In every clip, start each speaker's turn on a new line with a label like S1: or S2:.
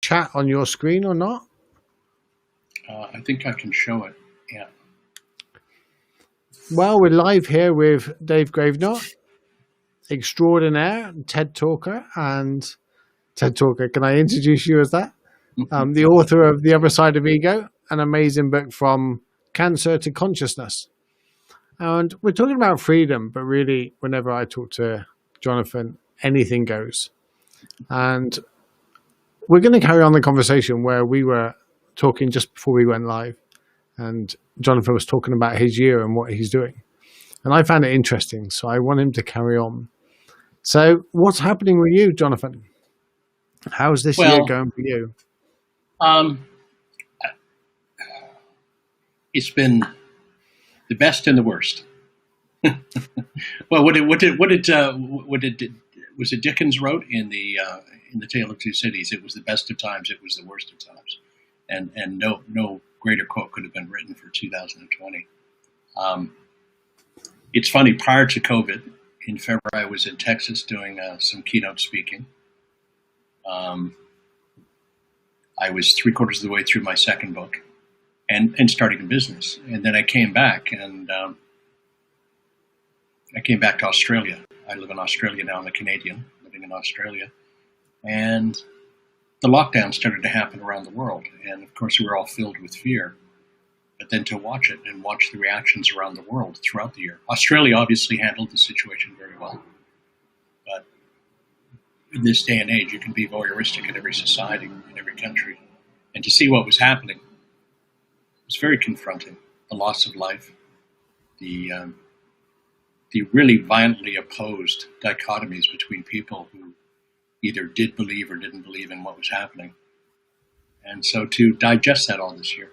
S1: chat on your screen or not?
S2: I think I can show it. Yeah.
S1: Well, we're live here with Dave Gravenor, extraordinaire, TED Talker, and TED Talker. Can I introduce you as that? The author of The Other Side of Ego, an amazing book from cancer to consciousness. And we're talking about freedom, but really, whenever I talk to Jonathan, anything goes. And we're going to carry on the conversation where we were talking just before we went live. And Jonathan was talking about his year and what he's doing. And I found it interesting, so I want him to carry on. So what's happening with you, Jonathan? How's this year going for you?
S2: It's been the best and the worst. Well, was it Dickens wrote in the Tale of Two Cities? It was the best of times, it was the worst of times, and no greater quote could have been written for 2020. It's funny. Prior to COVID, in February, I was in Texas doing some keynote speaking. I was 3/4 of the way through my second book, and starting a business, and then I came back and. I came back to Australia. I live in Australia now. I'm a Canadian living in Australia. And the lockdown started to happen around the world. And of course, we were all filled with fear. But then to watch it and watch the reactions around the world throughout the year. Australia obviously handled the situation very well. But in this day and age, you can be voyeuristic in every society, in every country. And to see what was happening was very confronting. The loss of life, the really violently opposed dichotomies between people who either did believe or didn't believe in what was happening. And so to digest that all this year.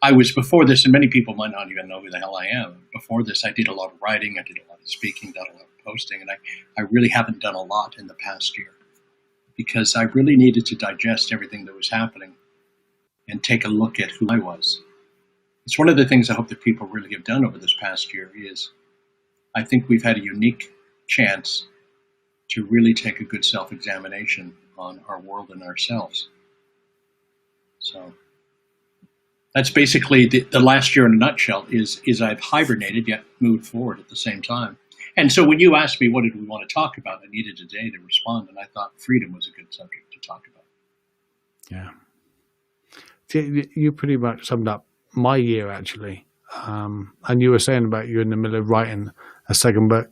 S2: I was before this, and many people might not even know who the hell I am. Before this, I did a lot of writing, I did a lot of speaking, done a lot of posting, and I really haven't done a lot in the past year because I really needed to digest everything that was happening and take a look at who I was. It's one of the things I hope that people really have done over this past year is I think we've had a unique chance to really take a good self-examination on our world and ourselves. So that's basically the last year in a nutshell is I've hibernated yet moved forward at the same time. And so when you asked me what did we want to talk about, I needed a day to respond, and I thought freedom was a good subject to talk about.
S1: Yeah. You pretty much summed up my year, actually. And you were saying about you're in the middle of writing a second book.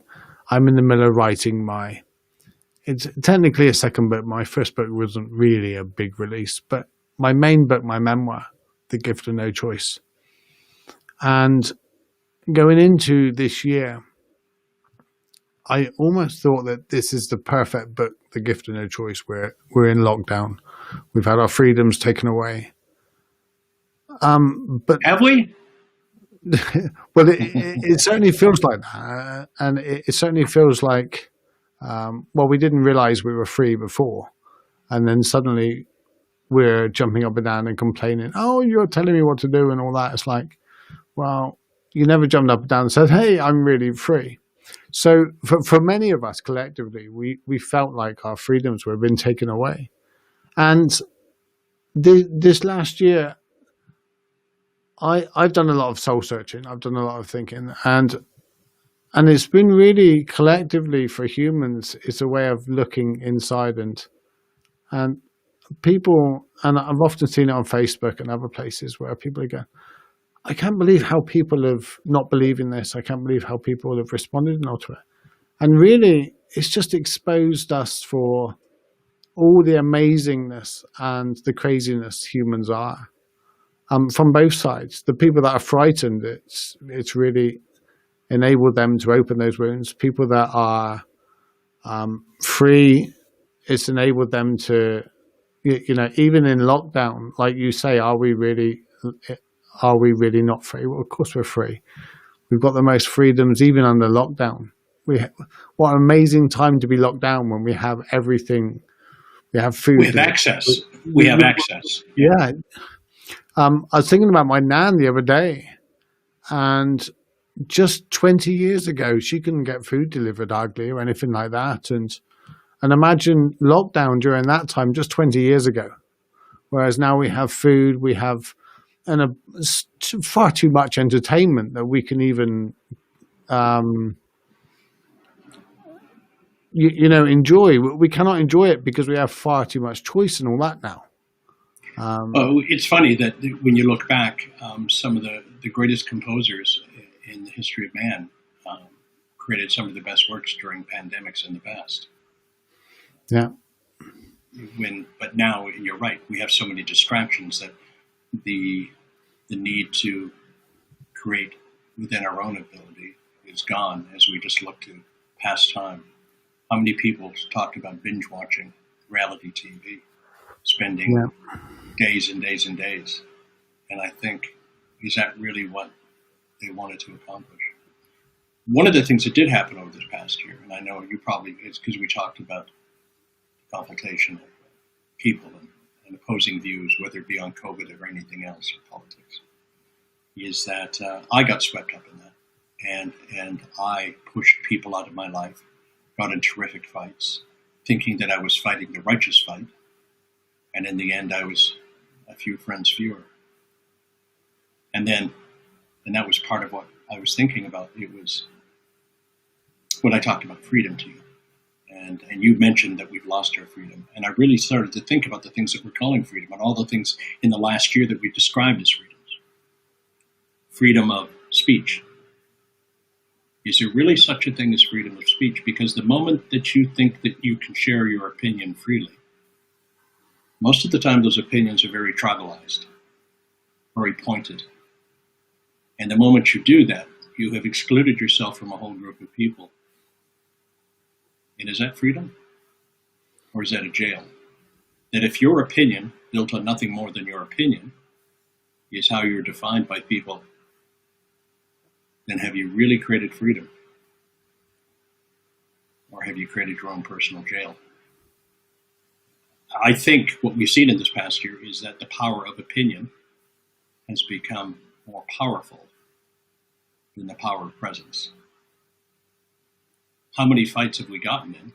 S1: I'm in the middle of writing it's technically a second book. My first book wasn't really a big release, but my main book, my memoir, The Gift of No Choice. And going into this year, I almost thought that this is the perfect book, The Gift of No Choice, where we're in lockdown. We've had our freedoms taken away. But
S2: have we?
S1: Well, it certainly feels like that, and it certainly feels like, we didn't realize we were free before, and then suddenly we're jumping up and down and complaining, oh, you're telling me what to do and all that. It's like, well, you never jumped up and down and said, hey, I'm really free. So for many of us collectively, we felt like our freedoms were being taken away. And this last year, I've done a lot of soul searching. I've done a lot of thinking, and it's been really collectively for humans. It's a way of looking inside and people. And I've often seen it on Facebook and other places where people go, "I can't believe how people have not believed in this. I can't believe how people have responded not to it." And really, it's just exposed us for all the amazingness and the craziness humans are. From both sides, the people that are frightened, it's really enabled them to open those wounds. People that are free, it's enabled them to, even in lockdown, like you say, are we really not free? Well, of course we're free. We've got the most freedoms even under lockdown. What an amazing time to be locked down when we have everything. We have food.
S2: We have access. We have access.
S1: Yeah. I was thinking about my nan the other day, and just 20 years ago, she couldn't get food delivered hardly or anything like that. And imagine lockdown during that time, just 20 years ago. Whereas now we have food, we have far too much entertainment that we can even enjoy. We cannot enjoy it because we have far too much choice and all that now.
S2: It's funny that when you look back, some of the greatest composers in the history of man created some of the best works during pandemics in the past.
S1: Yeah.
S2: But now, you're right, we have so many distractions that the need to create within our own ability is gone as we just look to pass time. How many people talked about binge watching reality TV, spending days and days and days? And I think, is that really what they wanted to accomplish? One of the things that did happen over this past year, and I know you probably, it's because we talked about confrontation of people and opposing views, whether it be on COVID or anything else or politics, is that I got swept up in that. And I pushed people out of my life, got in terrific fights, thinking that I was fighting the righteous fight. And in the end, I was a few friends fewer. And that was part of what I was thinking about. It was when I talked about freedom to you. And you mentioned that we've lost our freedom. And I really started to think about the things that we're calling freedom and all the things in the last year that we've described as freedoms. Freedom of speech. Is there really such a thing as freedom of speech? Because the moment that you think that you can share your opinion freely, most of the time those opinions are very tribalized, very pointed. And the moment you do that, you have excluded yourself from a whole group of people. And is that freedom? Or is that a jail? That if your opinion, built on nothing more than your opinion, is how you're defined by people, then have you really created freedom? Or have you created your own personal jail? I think what we've seen in this past year is that the power of opinion has become more powerful than the power of presence. How many fights have we gotten in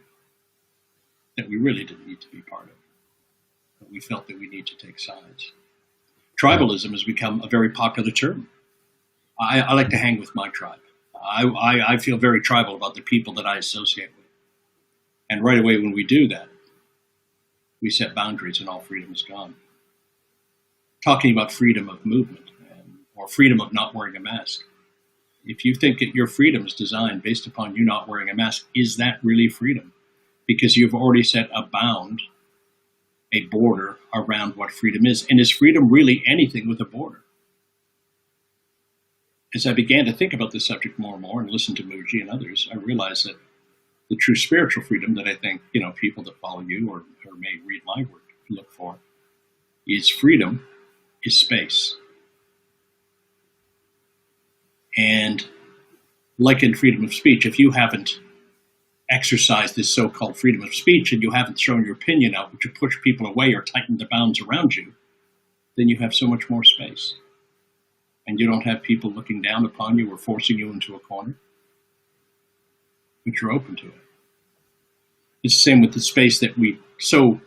S2: that we really didn't need to be part of, but we felt that we need to take sides? Tribalism has become a very popular term. I like to hang with my tribe. I feel very tribal about the people that I associate with. And right away when we do that, we set boundaries and all freedom is gone. Talking about freedom of movement or freedom of not wearing a mask. If you think that your freedom is designed based upon you not wearing a mask, is that really freedom? Because you've already set a bound, a border around what freedom is. And is freedom really anything with a border? As I began to think about this subject more and more and listen to Muji and others, I realized that the true spiritual freedom that I think, people that follow you or may read my work look for is freedom is space. And like in freedom of speech, if you haven't exercised this so-called freedom of speech and you haven't thrown your opinion out, which would push people away or tighten the bounds around you, then you have so much more space. And you don't have people looking down upon you or forcing you into a corner, but you're open to it. It's the same with the space that we so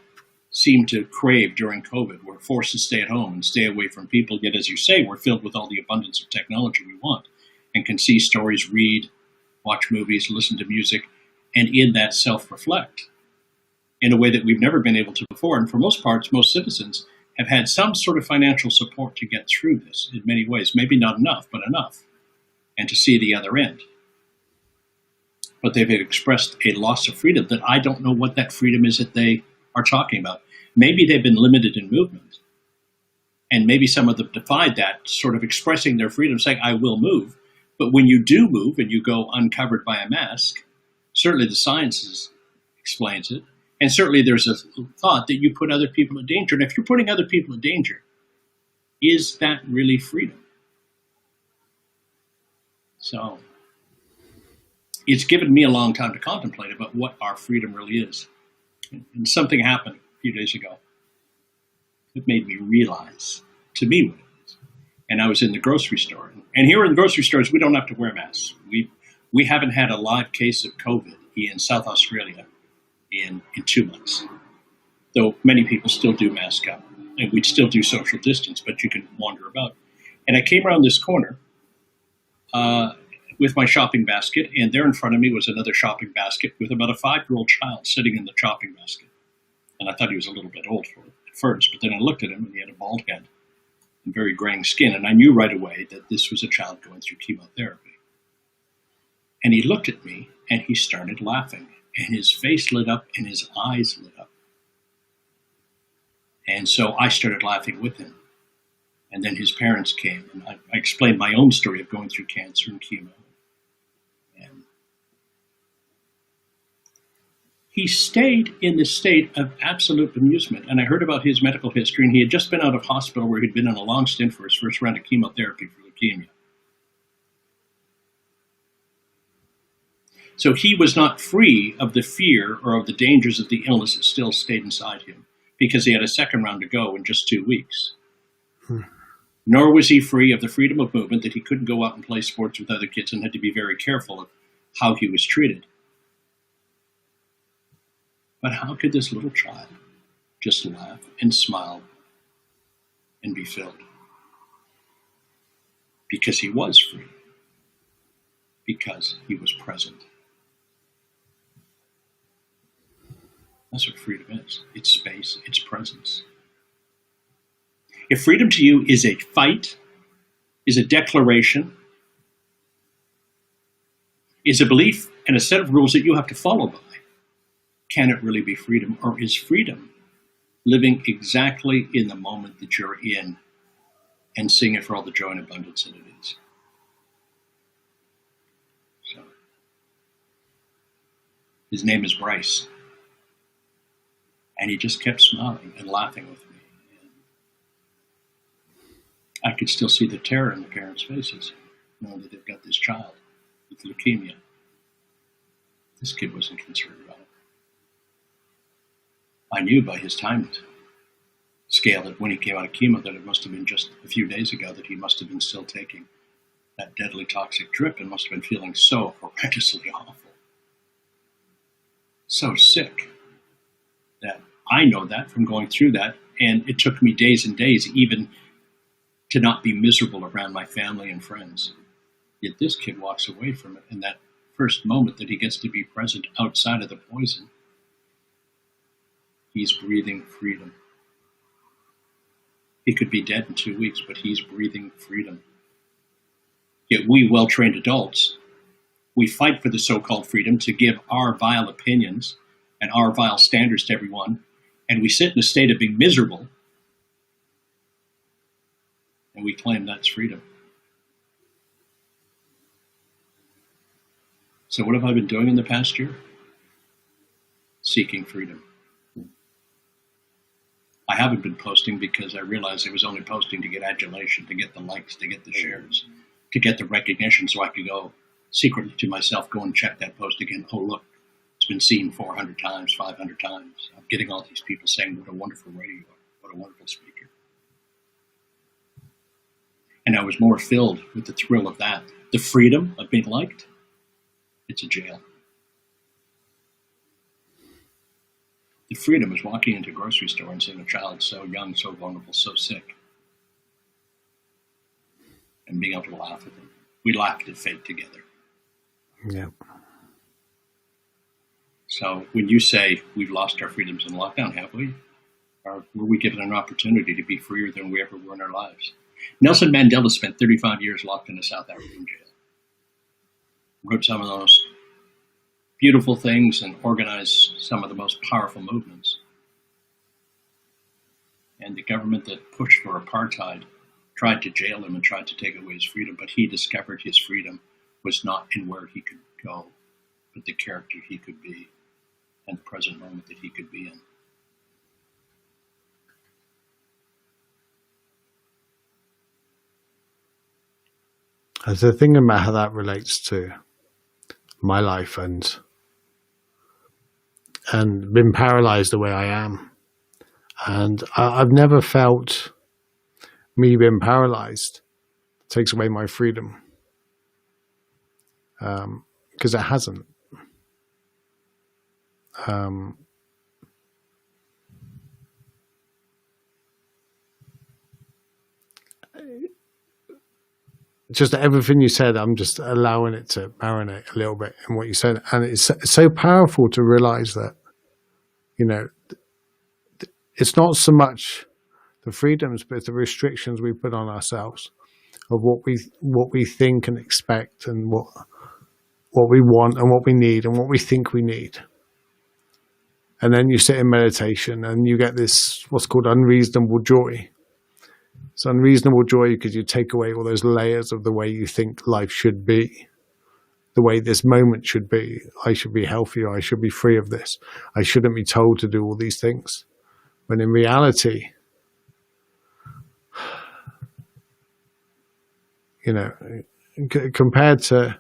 S2: seem to crave during COVID. We're forced to stay at home and stay away from people, yet as you say, we're filled with all the abundance of technology we want and can see stories, read, watch movies, listen to music, and in that self-reflect in a way that we've never been able to before. And for most parts, most citizens have had some sort of financial support to get through this in many ways. Maybe not enough, but enough. And to see the other end. But they've expressed a loss of freedom that I don't know what that freedom is that they are talking about. Maybe they've been limited in movement. And maybe some of them defied that, sort of expressing their freedom, saying, I will move. But when you do move and you go uncovered by a mask, certainly the science explains it. And certainly there's a thought that you put other people in danger. And if you're putting other people in danger, is that really freedom? So it's given me a long time to contemplate about what our freedom really is. And something happened a few days ago that made me realize, to me, what it is. And I was in the grocery store. And here in the grocery stores, we don't have to wear masks. We haven't had a live case of COVID in South Australia in 2 months, though many people still do mask up. and we'd still do social distance, but you could wander about. And I came around this corner with my shopping basket, and there in front of me was another shopping basket with about a 5-year-old child sitting in the shopping basket. And I thought he was a little bit old for it at first, but then I looked at him and he had a bald head and very graying skin, and I knew right away that this was a child going through chemotherapy. And he looked at me and he started laughing, and his face lit up and his eyes lit up. And so I started laughing with him. And then his parents came, and I explained my own story of going through cancer and chemo. And he stayed in the state of absolute amusement. And I heard about his medical history, and he had just been out of hospital where he'd been on a long stint for his first round of chemotherapy for leukemia. So he was not free of the fear or of the dangers of the illness that still stayed inside him, because he had a second round to go in just 2 weeks. Nor was he free of the freedom of movement, that he couldn't go out and play sports with other kids and had to be very careful of how he was treated. But how could this little child just laugh and smile and be filled? Because he was free. Because he was present. That's what freedom is. It's space, it's presence. If freedom to you is a fight, is a declaration, is a belief and a set of rules that you have to follow by, can it really be freedom? Or is freedom living exactly in the moment that you're in and seeing it for all the joy and abundance that it is? So, his name is Bryce. And he just kept smiling and laughing with me. I could still see the terror in the parents' faces, knowing that they've got this child with leukemia. This kid wasn't concerned about it. I knew by his time scale that when he came out of chemo that it must have been just a few days ago that he must have been still taking that deadly toxic drip and must have been feeling so horrendously awful. So sick that I know that from going through that, and it took me days and days even to not be miserable around my family and friends. Yet this kid walks away from it in that first moment that he gets to be present outside of the poison. He's breathing freedom. He could be dead in 2 weeks, but he's breathing freedom. Yet we well-trained adults, we fight for the so-called freedom to give our vile opinions and our vile standards to everyone, and we sit in a state of being miserable, and we claim that's freedom. So what have I been doing in the past year? Seeking freedom. I haven't been posting because I realized I was only posting to get adulation, to get the likes, to get the shares, to get the recognition, so I could go secretly to myself, go and check that post again. Oh, look, it's been seen 400 times, 500 times. I'm getting all these people saying what a wonderful writer you are, what a wonderful speaker. And I was more filled with the thrill of that. The freedom of being liked, it's a jail. The freedom is walking into a grocery store and seeing a child so young, so vulnerable, so sick, and being able to laugh at them. We laughed at fate together.
S1: Yeah.
S2: So when you say we've lost our freedoms in lockdown, have we? Or were we given an opportunity to be freer than we ever were in our lives? Nelson Mandela spent 35 years locked in a South African jail. Wrote some of the most beautiful things and organized some of the most powerful movements. And the government that pushed for apartheid tried to jail him and tried to take away his freedom, but he discovered his freedom was not in where he could go, but the character he could be and the present moment that he could be in.
S1: As a thing about how that relates to my life and been paralyzed the way I am. And I've never felt me being paralyzed takes away my freedom. Because it hasn't. just everything you said, I'm just allowing it to marinate a little bit in what you said. And it's so powerful to realize that, it's not so much the freedoms, but it's the restrictions we put on ourselves of what we think and expect, and what we want and what we need and what we think we need. And then you sit in meditation and you get this, what's called unreasonable joy. It's unreasonable joy because you take away all those layers of the way you think life should be, the way this moment should be. I should be healthier. I should be free of this. I shouldn't be told to do all these things. When in reality, compared to,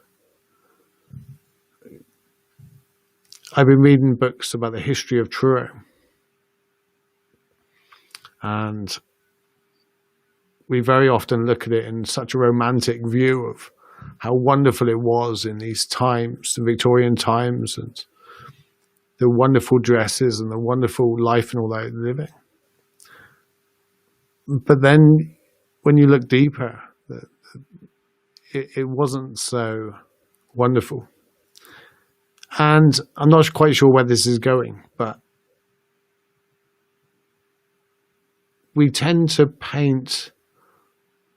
S1: I've been reading books about the history of Truro, and we very often look at it in such a romantic view of how wonderful it was in these times, the Victorian times, and the wonderful dresses and the wonderful life and all that living. But then when you look deeper, it wasn't so wonderful. And I'm not quite sure where this is going, but we tend to paint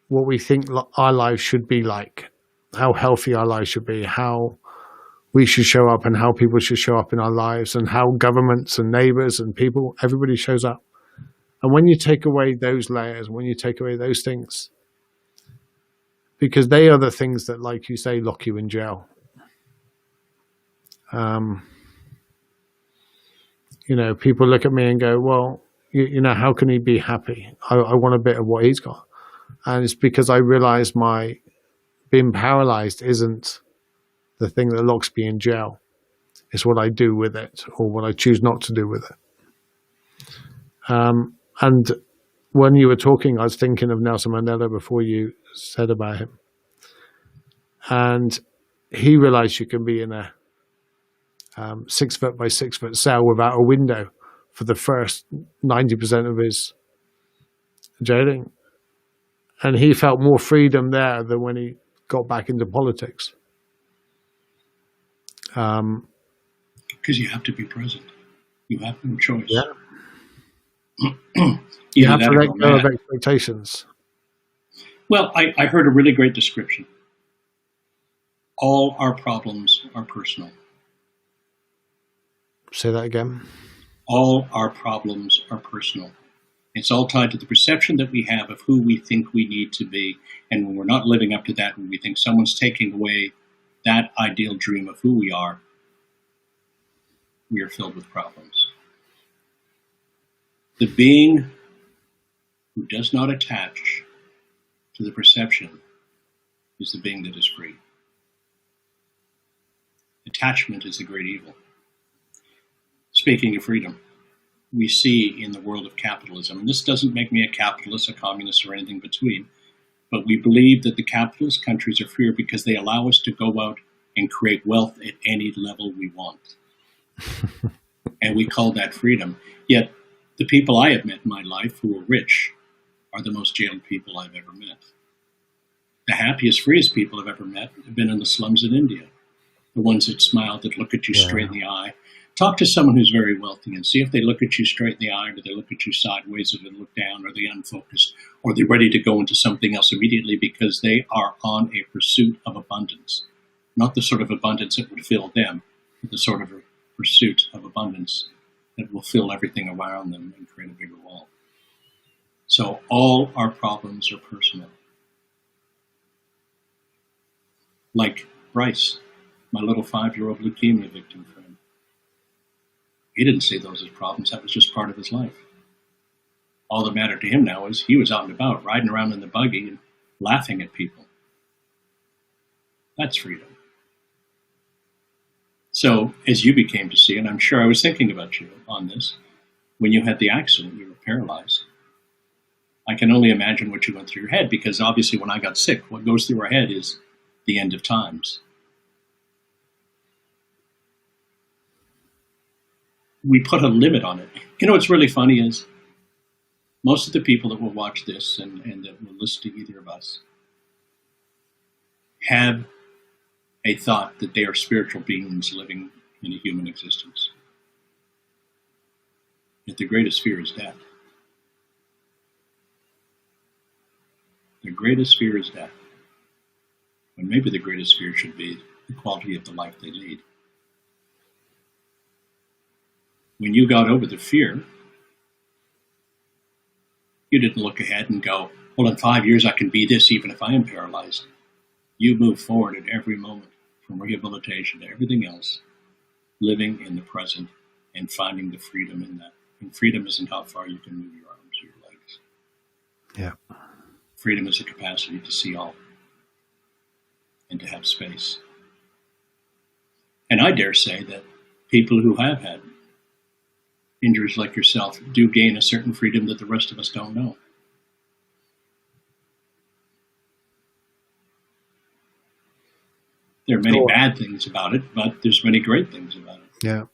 S1: what we think our lives should be like, how healthy our lives should be, how we should show up and how people should show up in our lives, and how governments and neighbors and people, everybody shows up. And when you take away those layers, when you take away those things, because they are the things that, like you say, lock you in jail. People look at me and go, well, how can he be happy? I want a bit of what he's got. And it's because I realize my being paralyzed isn't the thing that locks me in jail. It's what I do with it, or what I choose not to do with it. And when you were talking, I was thinking of Nelson Mandela before you said about him. And he realized you can be in a 6 foot by 6 foot cell without a window for the first 90% of his jailing. And he felt more freedom there than when he got back into politics.
S2: Because you have to be present. You have no choice.
S1: Yeah. You have to let go of expectations.
S2: Well, I heard a really great description. All our problems are personal.
S1: Say that again.
S2: All our problems are personal. It's all tied to the perception that we have of who we think we need to be. And when we're not living up to that, when we think someone's taking away that ideal dream of who we are filled with problems. The being who does not attach to the perception is the being that is free. Attachment is the great evil. Speaking of freedom, we see in the world of capitalism, and this doesn't make me a capitalist, a communist, or anything between, but we believe that the capitalist countries are freer because they allow us to go out and create wealth at any level we want. And we call that freedom. Yet the people I have met in my life who are rich are the most jailed people I've ever met. The happiest, freest people I've ever met have been in the slums in India. The ones that smile, that look at you straight in the eye. Talk to someone who's very wealthy and see if they look at you straight in the eye, or do they look at you sideways, or they look down, or are they unfocused, or they're ready to go into something else immediately because they are on a pursuit of abundance. Not the sort of abundance that would fill them, but the sort of a pursuit of abundance that will fill everything around them and create a bigger wall. So all our problems are personal. Like Bryce, my little 5-year-old leukemia victim friend. He didn't see those as problems. That was just part of his life. All that mattered to him now is he was out and about, riding around in the buggy and laughing at people. That's freedom. So as you became to see, and I'm sure I was thinking about you on this, when you had the accident, you were paralyzed. I can only imagine what you went through your head, because obviously when I got sick, what goes through our head is the end of times. We put a limit on it. You know what's really funny is Most of the people that will watch this and that will listen to either of us have a thought that they are spiritual beings living in a human existence. Yet the greatest fear is death. The greatest fear is death. When maybe the greatest fear should be the quality of the life they lead. When you got over the fear, you didn't look ahead and go, well, in 5 years I can be this even if I am paralyzed. You move forward at every moment, from rehabilitation to everything else, living in the present and finding the freedom in that. And freedom isn't how far you can move your arms or your legs.
S1: Yeah.
S2: Freedom is the capacity to see all and to have space. And I dare say that people who have had injuries like yourself do gain a certain freedom that the rest of us don't know. There are many bad things about it, but there's many great things about it.
S1: Yeah.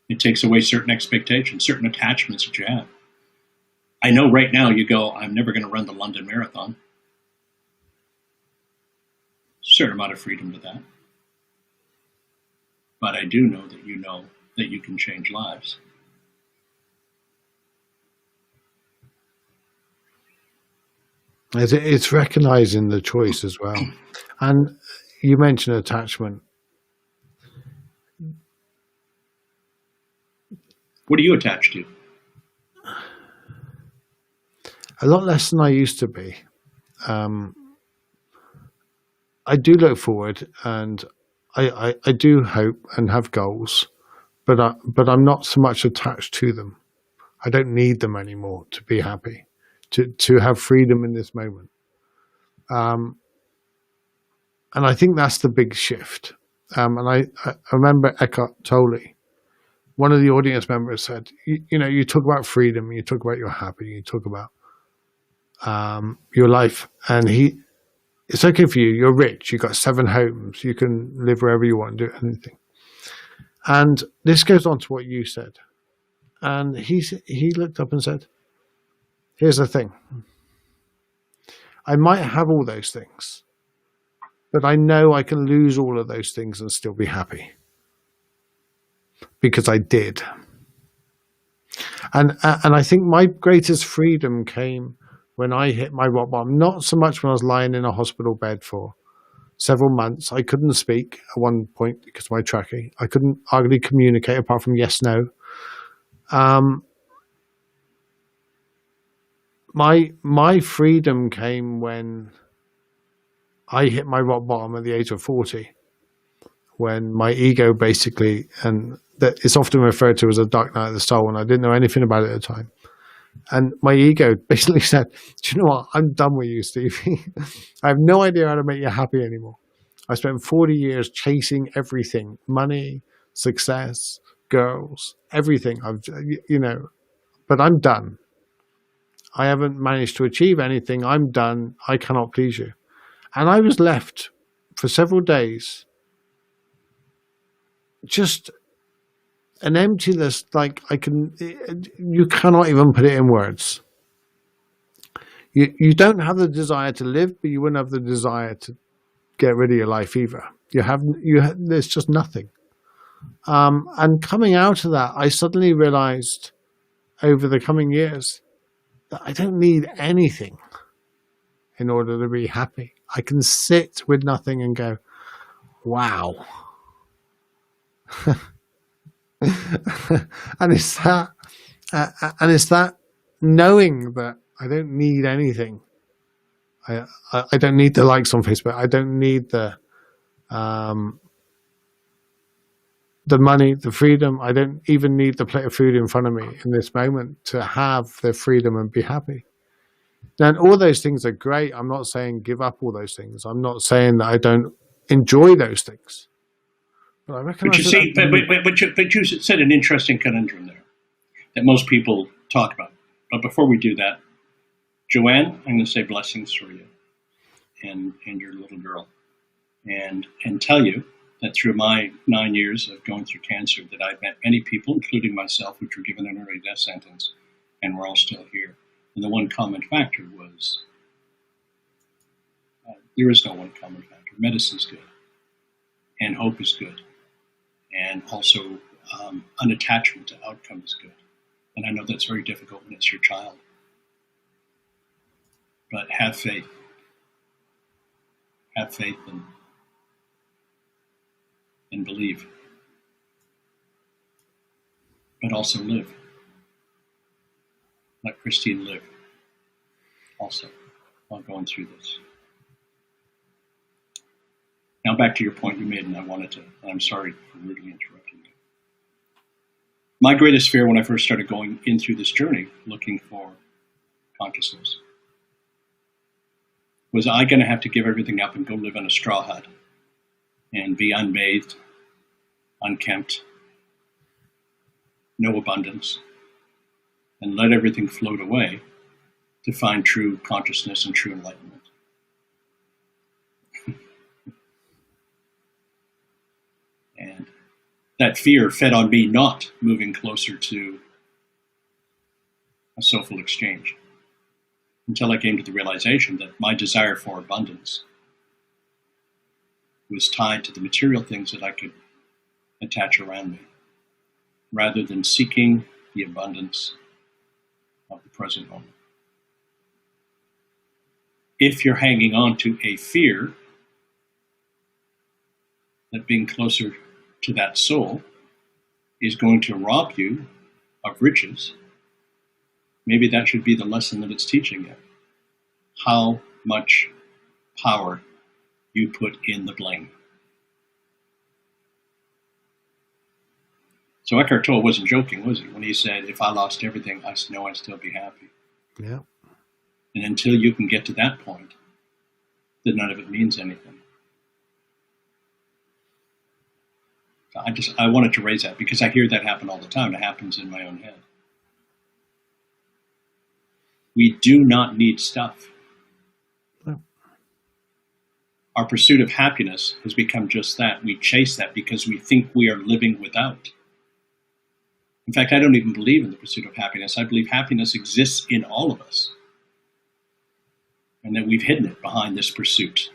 S2: It takes away certain expectations, certain attachments that you have. I know right now you go, I'm never going to run the London Marathon. Certain amount of freedom to that. But I do know that you can change lives.
S1: It's recognizing the choice as well. And you mentioned attachment.
S2: What are you attached to?
S1: A lot less than I used to be. I do look forward, and I do hope and have goals, but I'm not so much attached to them. I don't need them anymore to be happy, to have freedom in this moment. And I think that's the big shift. And I remember Eckhart Tolle, one of the audience members, said, you talk about freedom, you talk about you're happy, you talk about your life, and it's okay for you. You're rich. You've got 7 homes. You can live wherever you want, do anything. And this goes on to what you said. And he looked up and said, here's the thing. I might have all those things, but I know I can lose all of those things and still be happy. Because I did. And I think my greatest freedom came when I hit my rock bottom. Not so much when I was lying in a hospital bed for several months. I couldn't speak at one point because of my trachea. I couldn't hardly communicate apart from yes, no. My freedom came when I hit my rock bottom at the age of 40, when my ego basically, and that it's often referred to as a dark night of the soul, and I didn't know anything about it at the time. And my ego basically said, do you know what? I'm done with you, Stevie. I have no idea how to make you happy anymore. I spent 40 years chasing everything, money, success, girls, everything. But I'm done. I haven't managed to achieve anything. I'm done. I cannot please you. And I was left for several days, just an emptiness, like you cannot even put it in words. You don't have the desire to live, but you wouldn't have the desire to get rid of your life either. There's just nothing. And coming out of that, I suddenly realized over the coming years that I don't need anything in order to be happy. I can sit with nothing and go, wow. and it's that knowing that I don't need anything. I don't need the likes on Facebook. I don't need the money, the freedom. I don't even need the plate of food in front of me in this moment to have the freedom and be happy. Now, all those things are great. I'm not saying give up all those things. I'm not saying that I don't enjoy those things. But I reckon.
S2: But you see, but you said an interesting conundrum there that most people talk about. But before we do that, Joanne, I'm going to say blessings for you and your little girl, and tell you that through my 9 years of going through cancer, that I've met many people, including myself, which were given an early death sentence, and we're all still here. And the one common factor was there is no one common factor. Medicine's good, and hope is good, and also unattachment to outcome is good. And I know that's very difficult when it's your child. But have faith. Have faith and believe. But also live. Let Christine live also while going through this. Now back to your point you made, and I'm sorry for rudely interrupting you. My greatest fear when I first started going in through this journey, looking for consciousness, was I going to have to give everything up and go live in a straw hut and be unbathed, unkempt, no abundance, and let everything float away to find true consciousness and true enlightenment. And that fear fed on me not moving closer to a soulful exchange until I came to the realization that my desire for abundance was tied to the material things that I could attach around me, rather than seeking the abundance of the present moment. If you're hanging on to a fear that being closer to that soul is going to rob you of riches, maybe that should be the lesson that it's teaching you. How much power you put in the blame. So Eckhart Tolle wasn't joking, was he? When he said, if I lost everything, I know I'd still be happy.
S1: Yeah.
S2: And until you can get to that point, then none of it means anything. So I wanted to raise that because I hear that happen all the time. It happens in my own head. We do not need stuff.
S1: No.
S2: Our pursuit of happiness has become just that. We chase that because we think we are living without. In fact, I don't even believe in the pursuit of happiness. I believe happiness exists in all of us, and that we've hidden it behind this pursuit.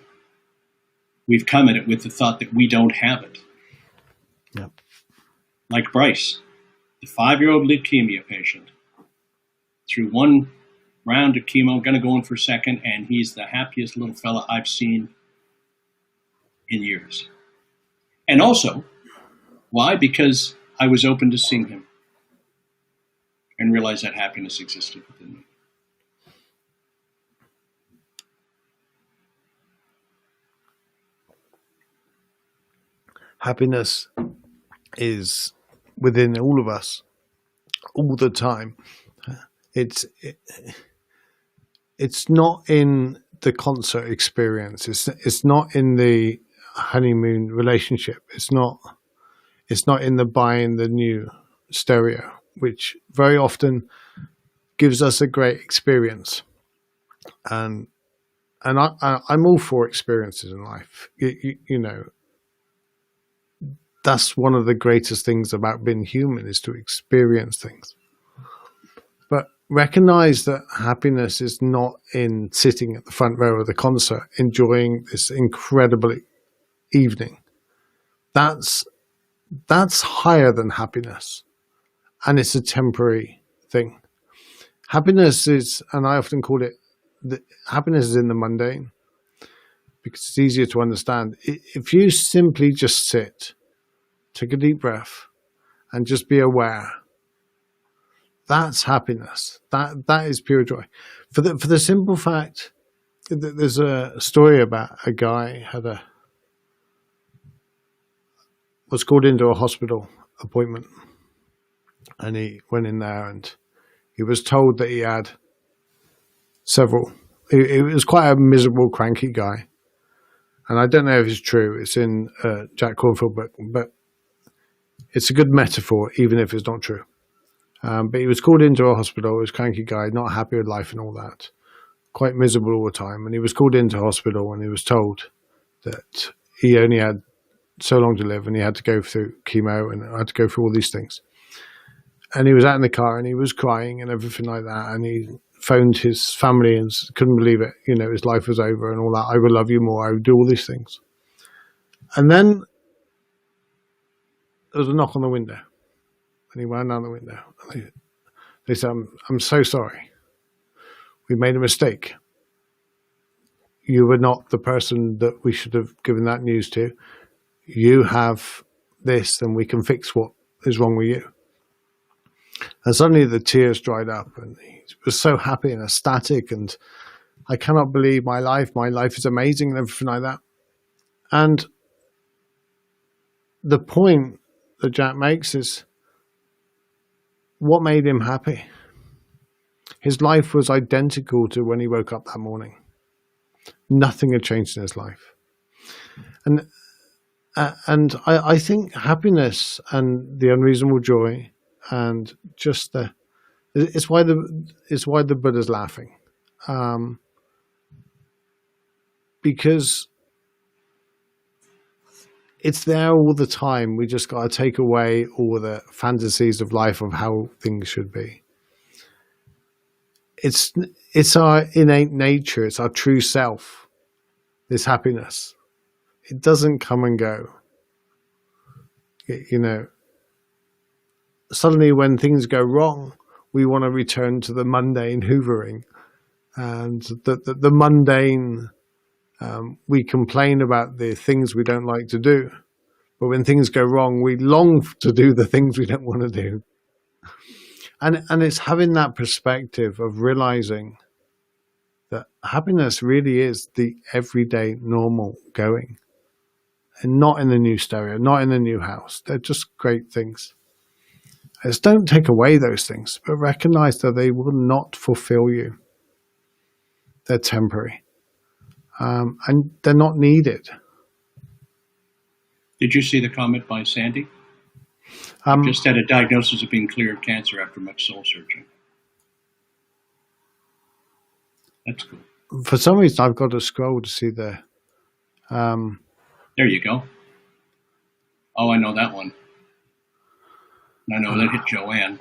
S2: We've come at it with the thought that we don't have it.
S1: Yep.
S2: Like Bryce, the 5-year-old leukemia patient, through one round of chemo, going to go in for a second, and he's the happiest little fella I've seen in years. And also, why? Because I was open to seeing him and realize that happiness existed within me.
S1: Happiness is within all of us all the time. It's not in the concert experience. It's not in the honeymoon relationship. It's not in the buying the new stereo, which very often gives us a great experience. And I'm all for experiences in life. You know, that's one of the greatest things about being human, is to experience things. But recognize that happiness is not in sitting at the front row of the concert, enjoying this incredible evening. That's higher than happiness. And it's a temporary thing. Happiness is, and I often call it, happiness is in the mundane, because it's easier to understand. If you simply just sit, take a deep breath, and just be aware, that's happiness. That is pure joy. For the simple fact that there's a story about a guy was called into a hospital appointment, and he went in there and he was told that he had several. He was quite a miserable, cranky guy, and I don't know if it's true. It's in Jack Cornfield book, but it's a good metaphor, even if it's not true. But he was called into a hospital. He was a cranky guy, not happy with life and all that, quite miserable all the time. And he was called into hospital, and he was told that he only had so long to live, and he had to go through chemo and had to go through all these things. and he was out in the car and he was crying and everything like that. And he phoned his family and couldn't believe it. You know, his life was over and all that. I would love you more. I would do all these things. And then there was a knock on the window, and he ran down the window. And they said, I'm so sorry. We made a mistake. You were not the person that we should have given that news to. You have this, and we can fix what is wrong with you. And suddenly the tears dried up, and he was so happy and ecstatic, and I cannot believe my life is amazing, and everything like that. And the point that Jack makes is, what made him happy? His life was identical to when he woke up that morning. Nothing had changed in his life. And I think happiness and the unreasonable joy and just it's why the Buddha's laughing, because it's there all the time. We just got to take away all the fantasies of life of how things should be. It's our innate nature. It's our true self. This happiness. It doesn't come and go. You know, suddenly when things go wrong, we want to return to the mundane hoovering, and the mundane. We complain about the things we don't like to do, but when things go wrong, we long to do the things we don't want to do. And it's having that perspective of realizing that happiness really is the everyday normal going, and not in the new stereo, not in the new house. They're just great things. Just don't take away those things, but recognize that they will not fulfill you. They're temporary. And they're not needed.
S2: Did you see the comment by Sandy? Just had a diagnosis of being cleared of cancer after much soul searching. That's cool.
S1: For some reason, I've got to scroll to see the...
S2: There you go. Oh, I know that one. I know that hit Joanne.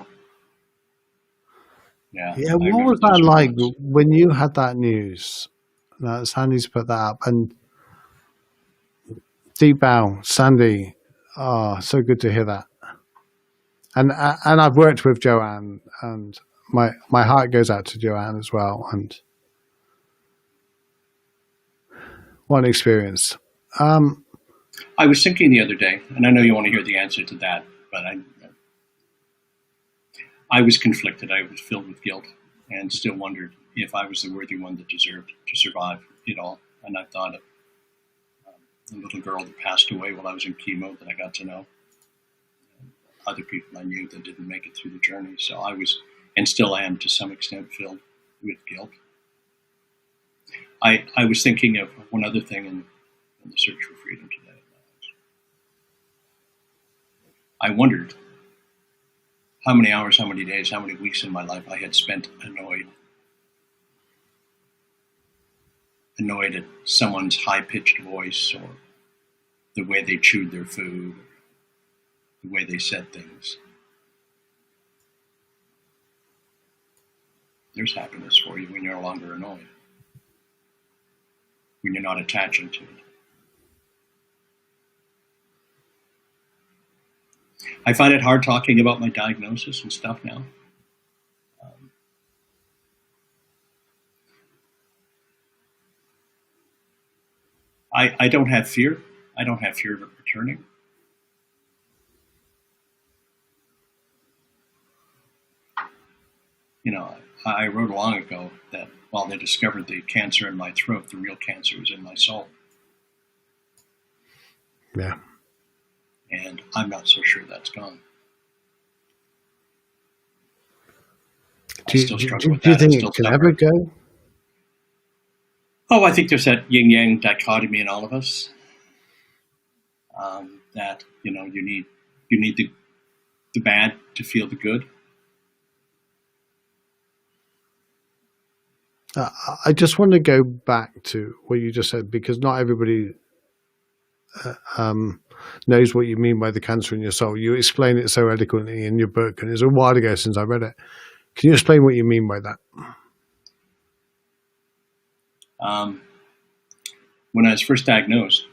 S2: Yeah.
S1: Yeah, what was that like when you had that news? Sandy's put that up, and deep bow, Sandy. Oh, so good to hear that. And I've worked with Joanne, and my heart goes out to Joanne as well. And what an experience.
S2: I was thinking the other day, and I know you want to hear the answer to that, but I was conflicted. I was filled with guilt, and still wondered if I was the worthy one that deserved to survive it all. And I thought of the little girl that passed away while I was in chemo that I got to know. And other people I knew that didn't make it through the journey. So I was, and still am to some extent, filled with guilt. I was thinking of one other thing in the search for freedom today. I wondered how many hours, how many days, how many weeks in my life I had spent annoyed at someone's high-pitched voice, or the way they chewed their food, the way they said things. There's happiness for you when you're no longer annoyed, when you're not attaching to it. I find it hard talking about my diagnosis and stuff now. I don't have fear. I don't have fear of it returning. You know, I wrote long ago that while they discovered the cancer in my throat, the real cancer was in my soul.
S1: Yeah.
S2: And I'm not so sure that's gone.
S1: Do you think it can ever go?
S2: Oh, I think there's that yin-yang dichotomy in all of us. That, you know, you need the bad to feel the good.
S1: I just want to go back to what you just said, because not everybody knows what you mean by the cancer in your soul. You explain it so eloquently in your book, and it's a while ago since I read it. Can you explain what you mean by that?
S2: When I was first diagnosed,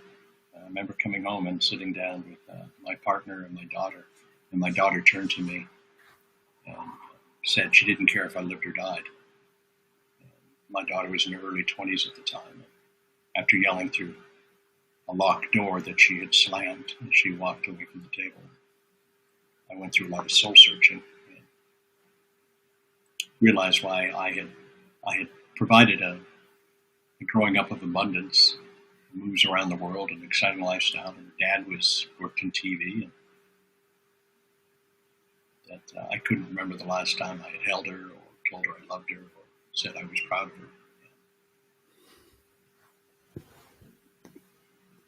S2: I remember coming home and sitting down with my partner and my daughter. And my daughter turned to me and said she didn't care if I lived or died. My daughter was in her early 20s at the time. After yelling through a locked door that she had slammed, and she walked away from the table. I went through a lot of soul searching and realized why I had provided a growing up of abundance, moves around the world, an exciting lifestyle. And her dad worked in TV, and that I couldn't remember the last time I had held her or told her I loved her or said I was proud of her.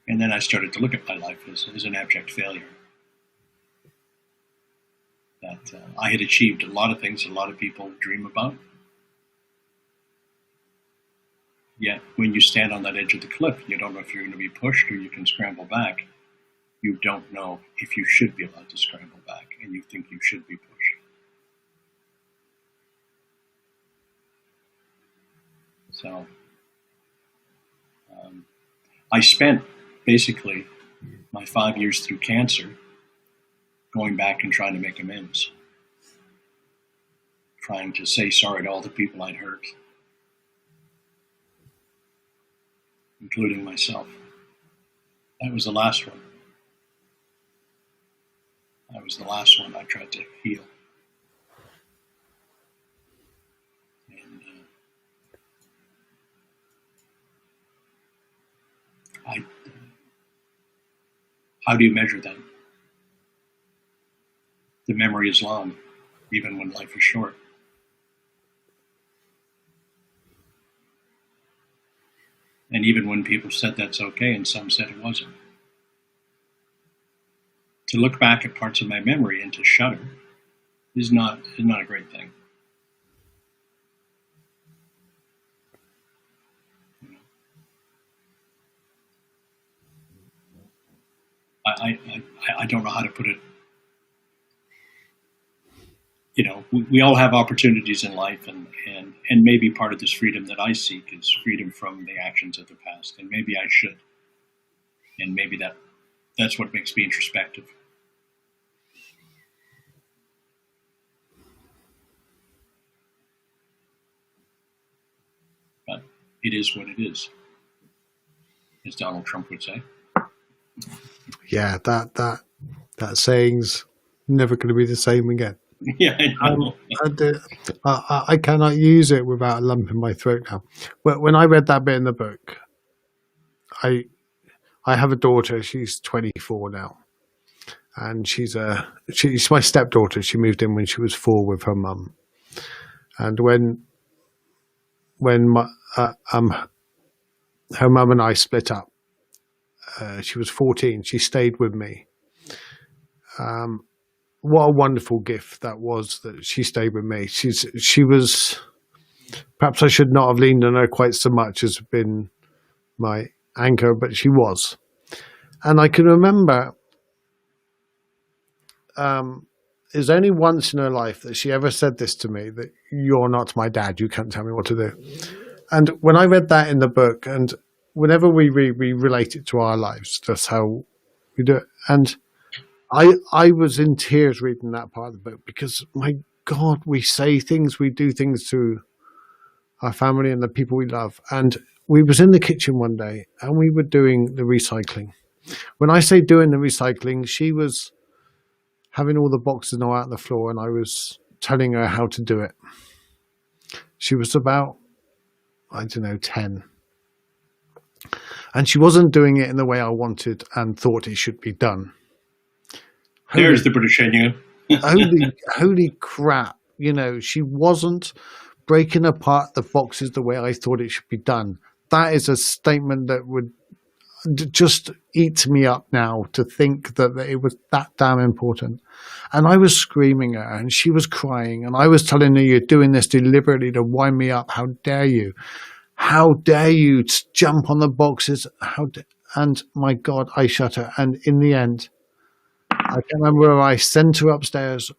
S2: And then I started to look at my life as an abject failure. That I had achieved a lot of things a lot of people dream about. Yet when you stand on that edge of the cliff, you don't know if you're going to be pushed or you can scramble back. You don't know if you should be allowed to scramble back, and you think you should be pushed. So I spent basically my 5 years through cancer going back and trying to make amends, trying to say sorry to all the people I'd hurt, including myself. That was the last one. That was the last one I tried to heal. And how do you measure that? The memory is long, even when life is short. And even when people said that's okay and some said it wasn't. To look back at parts of my memory and to shudder is not a great thing. I don't know how to put it. You know, we all have opportunities in life, and maybe part of this freedom that I seek is freedom from the actions of the past, and maybe I should. And maybe that's what makes me introspective. But it is what it is, as Donald Trump would say.
S1: Yeah, that saying's never going to be the same again.
S2: Yeah, I know.
S1: I cannot use it without a lump in my throat now. When I read that bit in the book, I have a daughter. She's 24 now, and she's my stepdaughter. She moved in when she was 4 with her mum, and when her mum and I split up, she was 14. She stayed with me. What a wonderful gift that was, that she stayed with me. She was, perhaps I should not have leaned on her quite so much as been my anchor, but she was. And I can remember it was only once in her life that she ever said this to me, that you're not my dad, you can't tell me what to do. And when I read that in the book, and whenever we relate it to our lives, that's how we do it. And I was in tears reading that part of the book, because, my God, we say things, we do things to our family and the people we love. And we was in the kitchen one day and we were doing the recycling. When I say doing the recycling, she was having all the boxes now out on the floor and I was telling her how to do it. She was about, 10. And she wasn't doing it in the way I wanted and thought it should be done.
S2: There's the British in you.
S1: holy crap. She wasn't breaking apart the boxes the way I thought it should be done. That is a statement that would just eat me up now, to think that it was that damn important. And I was screaming at her and she was crying and I was telling her, you're doing this deliberately to wind me up. How dare you? How dare you jump on the boxes? And my God, I shut her. And in the end, I can't remember whether I sent her upstairs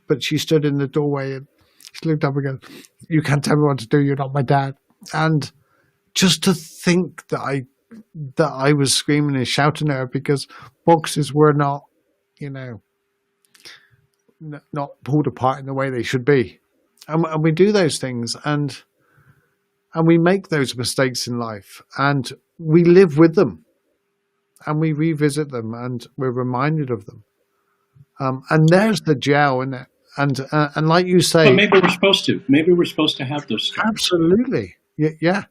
S1: but she stood in the doorway and she looked up and goes, "You can't tell me what to do. You're not my dad." And just to think that I was screaming and shouting at her because boxes were not, you know, not pulled apart in the way they should be. And we do those things and we make those mistakes in life and we live with them and we revisit them and we're reminded of them. And there's the gel in it. And like you say,
S2: but maybe we're supposed to. Maybe we're supposed to have those scars.
S1: Absolutely, yeah.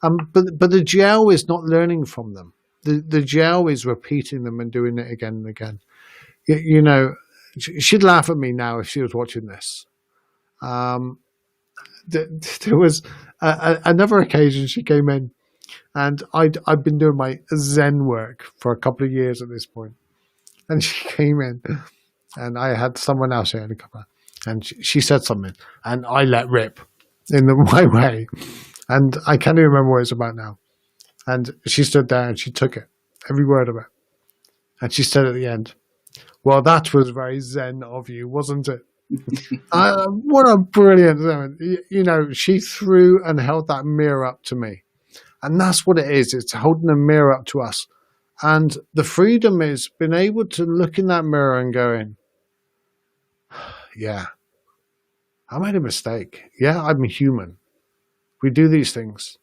S1: But the gel is not learning from them. The gel is repeating them and doing it again and again. You know, she'd laugh at me now if she was watching this. There was another occasion she came in, and I'd been doing my Zen work for a couple of years at this point, and she came in, and I had someone else here in a couple, and she said something, and I let rip in my way, and I can't even remember what it's about now. And she stood there and she took it, every word of it, and she said at the end, "Well, that was very Zen of you, wasn't it?" What a brilliant moment. You know, she threw and held that mirror up to me. And that's what it is. It's holding a mirror up to us. And the freedom is being able to look in that mirror and going, yeah, I made a mistake. Yeah, I'm human. We do these things.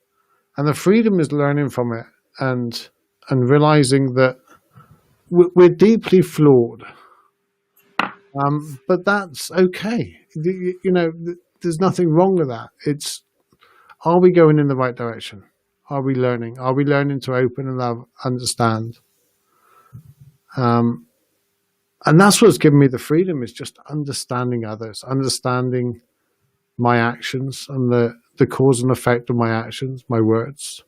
S1: And the freedom is learning from it and realizing that we're deeply flawed. But that's okay. You know, there's nothing wrong with that. It's, are we going in the right direction? Are we learning? Are we learning to open and love, understand? And that's what's given me the freedom, is just understanding others, understanding my actions and the cause and effect of my actions, my words.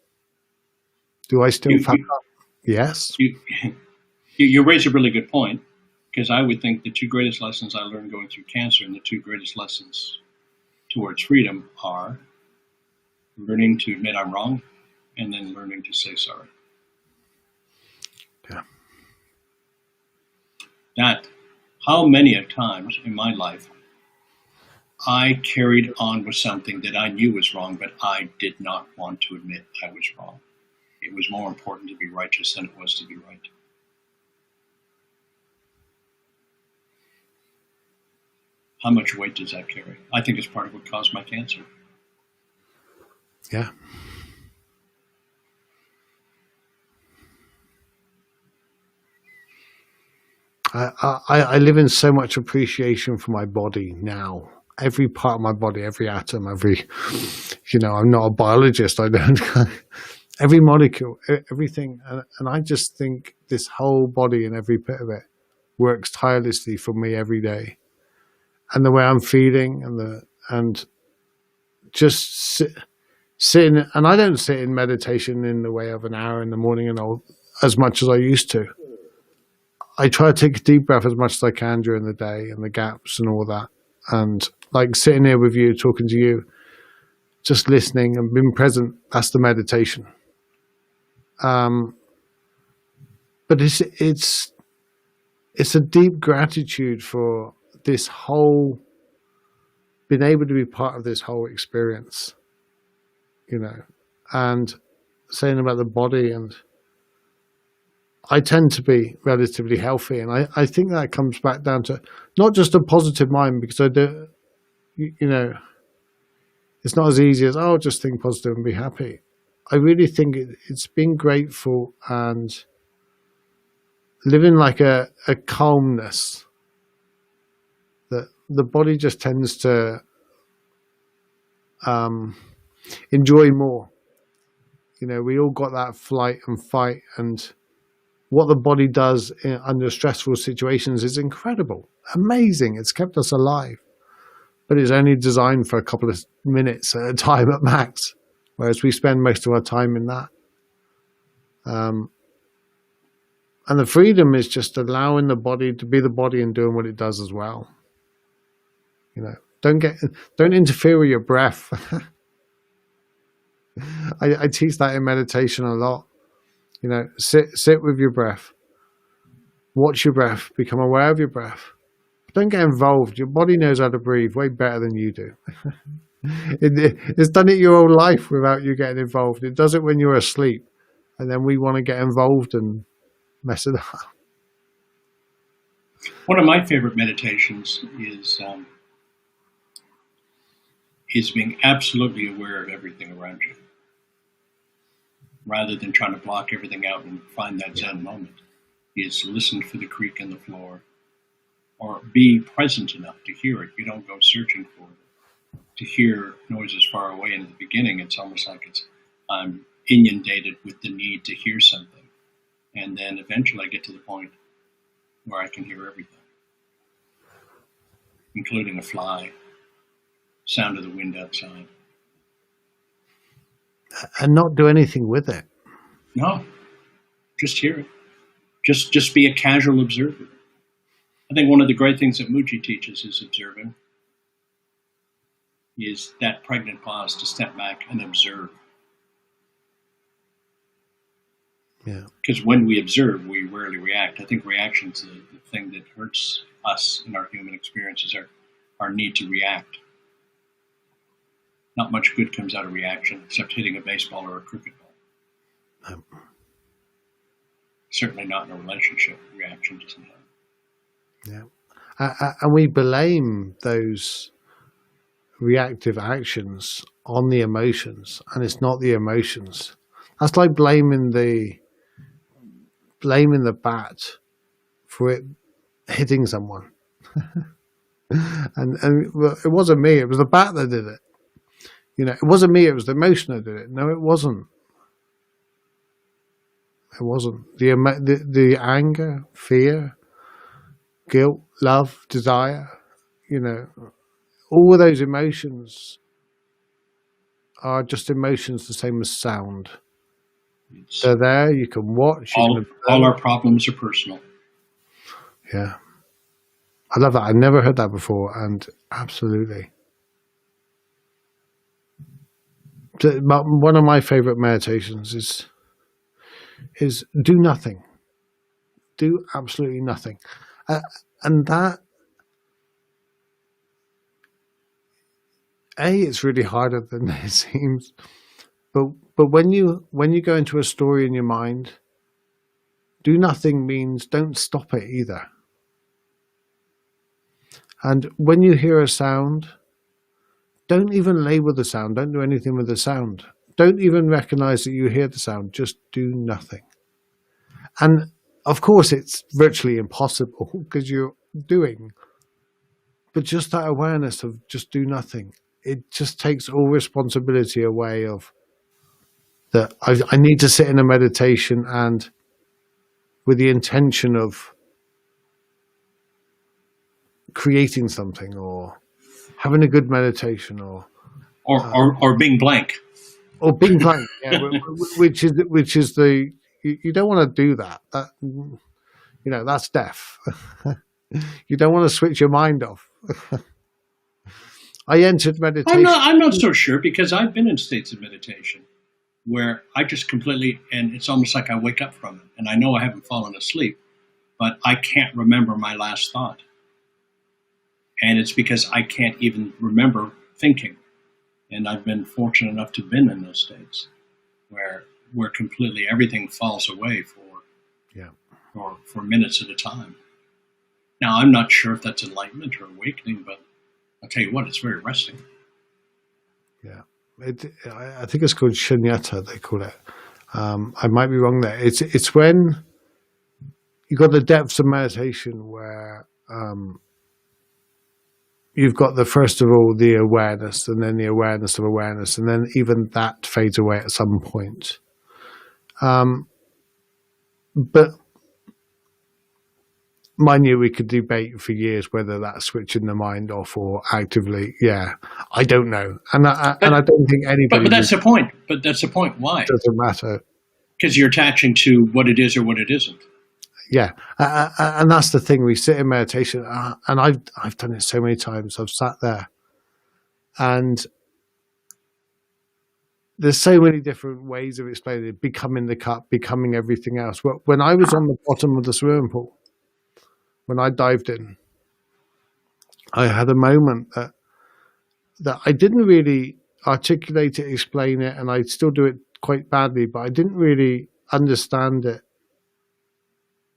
S1: Do I still fuck up? Yes.
S2: You raise a really good point, because I would think the two greatest lessons I learned going through cancer and the two greatest lessons towards freedom are learning to admit I'm wrong and then learning to say sorry.
S1: Yeah.
S2: That, how many of times in my life I carried on with something that I knew was wrong, but I did not want to admit I was wrong. It was more important to be righteous than it was to be right. How much weight does that carry? I think it's part of what caused my cancer.
S1: Yeah. I live in so much appreciation for my body now. Every part of my body, every atom, I'm not a biologist. I don't, every molecule, everything. And I just think this whole body and every bit of it works tirelessly for me every day. And the way I'm feeling and just sitting, and I don't sit in meditation in the way of an hour in the morning and all as much as I used to. I try to take a deep breath as much as I can during the day and the gaps and all that. And like sitting here with you, talking to you, just listening and being present, that's the meditation. But it's a deep gratitude for this whole, being able to be part of this whole experience, and saying about the body, and I tend to be relatively healthy, and I think that comes back down to not just a positive mind, because I do, it's not as easy as, just think positive and be happy. I really think it's being grateful and living like a calmness that the body just tends to enjoy more. We all got that flight and fight, and what the body does under stressful situations is incredible, amazing. It's kept us alive, but it's only designed for a couple of minutes at a time at max, whereas we spend most of our time in that. And the freedom is just allowing the body to be the body and doing what it does as well. Don't interfere with your breath. I teach that in meditation a lot. Sit with your breath, watch your breath, become aware of your breath. Don't get involved. Your body knows how to breathe way better than you do. It's done it your whole life without you getting involved. It does it when you're asleep, and then we want to get involved and mess it up.
S2: One of my favorite meditations is being absolutely aware of everything around you, rather than trying to block everything out and find that Zen moment. Is listen for the creak in the floor, or be present enough to hear it. You don't go searching for it. To hear noises far away in the beginning, it's almost like I'm inundated with the need to hear something. And then eventually I get to the point where I can hear everything, including a fly, sound of the wind outside.
S1: And not do anything with it.
S2: No, just hear it. Just be a casual observer. I think one of the great things that Muji teaches is observing, is that pregnant pause to step back and observe.
S1: Yeah.
S2: Because when we observe, we rarely react. I think reaction's the thing that hurts us in our human experiences, our need to react. Not much good comes out of reaction, except hitting a baseball or a cricket ball. Certainly not in a relationship. Reaction doesn't help.
S1: Yeah. And we blame those reactive actions on the emotions, and it's not the emotions. That's like blaming the bat for it hitting someone. and it wasn't me, it was the bat that did it. It wasn't me, it was the emotion that did it. No, it wasn't. It wasn't. The anger, fear, guilt, love, desire, all of those emotions are just emotions the same as sound. They're there, you can watch.
S2: All our problems are personal.
S1: Yeah. I love that. I've never heard that before, and absolutely. One of my favorite meditations is do nothing. Do absolutely nothing. And that, it's really harder than it seems. But when you go into a story in your mind, do nothing means don't stop it either. And when you hear a sound, don't even label the sound. Don't do anything with the sound. Don't even recognize that you hear the sound. Just do nothing. And of course, it's virtually impossible because you're doing. But just that awareness of just do nothing, it just takes all responsibility away of that. I need to sit in a meditation and with the intention of creating something or having a good meditation or
S2: being blank.
S1: Or being blank, yeah, which is the you don't want to do that. That's death. You don't want to switch your mind off. I entered meditation.
S2: I'm not so sure, because I've been in states of meditation where I just completely, and it's almost like I wake up from it, and I know I haven't fallen asleep, but I can't remember my last thought. And it's because I can't even remember thinking. And I've been fortunate enough to have been in those states where completely everything falls away for minutes at a time. Now, I'm not sure if that's enlightenment or awakening, but I'll tell you what, it's very resting.
S1: Yeah. I think it's called shunyata, they call it. I might be wrong there. It's when you got the depths of meditation where you've got first of all the awareness, and then the awareness of awareness, and then even that fades away at some point. But mind you, we could debate for years whether that's switching the mind off or actively. Yeah, I don't know, and I don't think anybody.
S2: But that's the point. But that's the point. Why?
S1: It doesn't matter.
S2: Because you're attaching to what it is or what it isn't.
S1: Yeah, and that's the thing. We sit in meditation, and I've done it so many times. I've sat there, and there's so many different ways of explaining it. Becoming the cup, becoming everything else. When I was on the bottom of the swimming pool, when I dived in, I had a moment that I didn't really articulate it, explain it, and I still do it quite badly, but I didn't really understand it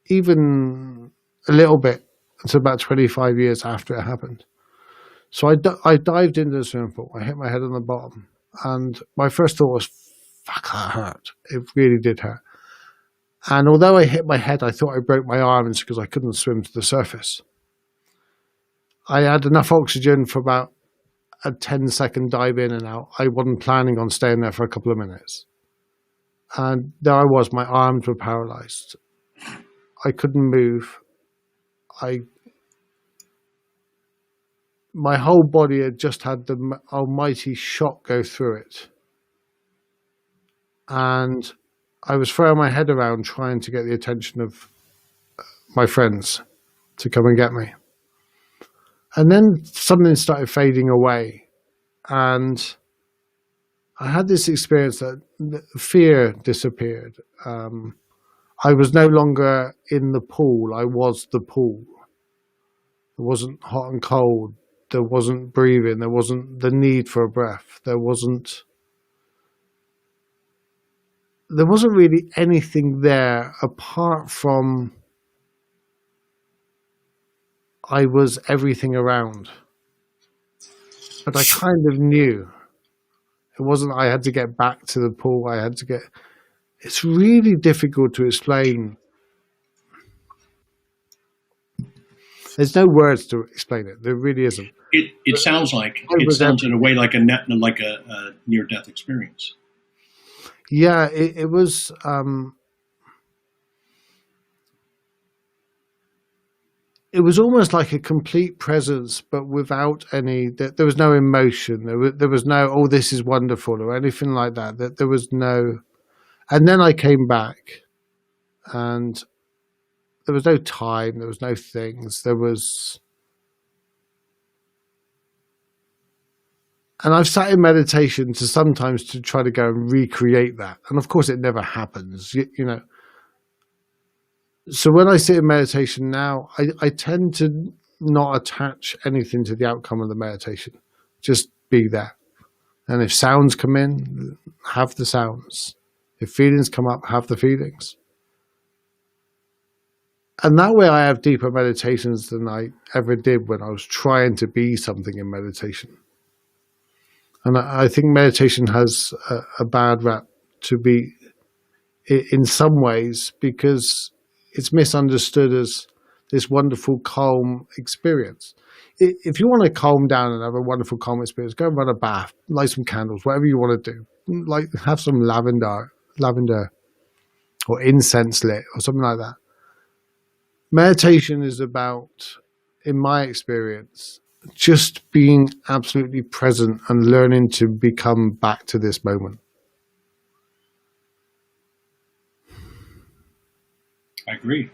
S1: even a little bit until about 25 years after it happened. So I dived into the swimming pool. I hit my head on the bottom, and my first thought was, "Fuck, that hurt." It really did hurt. And although I hit my head, I thought I broke my arms because I couldn't swim to the surface. I had enough oxygen for about a 10-second dive in and out. I wasn't planning on staying there for a couple of minutes. And there I was, my arms were paralyzed. I couldn't move. My whole body had just had the almighty shock go through it. And I was throwing my head around trying to get the attention of my friends to come and get me. And then something started fading away. And I had this experience that fear disappeared. I was no longer in the pool. I was the pool. It wasn't hot and cold. There wasn't breathing. There wasn't the need for a breath. There wasn't really anything there apart from I was everything around. But I kind of knew. It wasn't I had to get back to the pool. It's really difficult to explain. There's no words to explain it. There really isn't.
S2: It sounds in a way like a near-death experience.
S1: Yeah, it was. It was almost like a complete presence, but without any. There was no emotion. There was no, "Oh, this is wonderful" or anything like that. That there was no. And then I came back, and there was no time. There was no things. There was. And I've sat in meditation sometimes to try to go and recreate that. And of course, it never happens, you know. So when I sit in meditation now, I tend to not attach anything to the outcome of the meditation. Just be there. And if sounds come in, have the sounds. If feelings come up, have the feelings. And that way I have deeper meditations than I ever did when I was trying to be something in meditation. And I think meditation has a bad rap to be in some ways because it's misunderstood as this wonderful, calm experience. If you want to calm down and have a wonderful, calm experience, go and run a bath, light some candles, whatever you want to do. Like have some lavender or incense lit or something like that. Meditation is about, in my experience, just being absolutely present and learning to become back to this moment.
S2: I agree.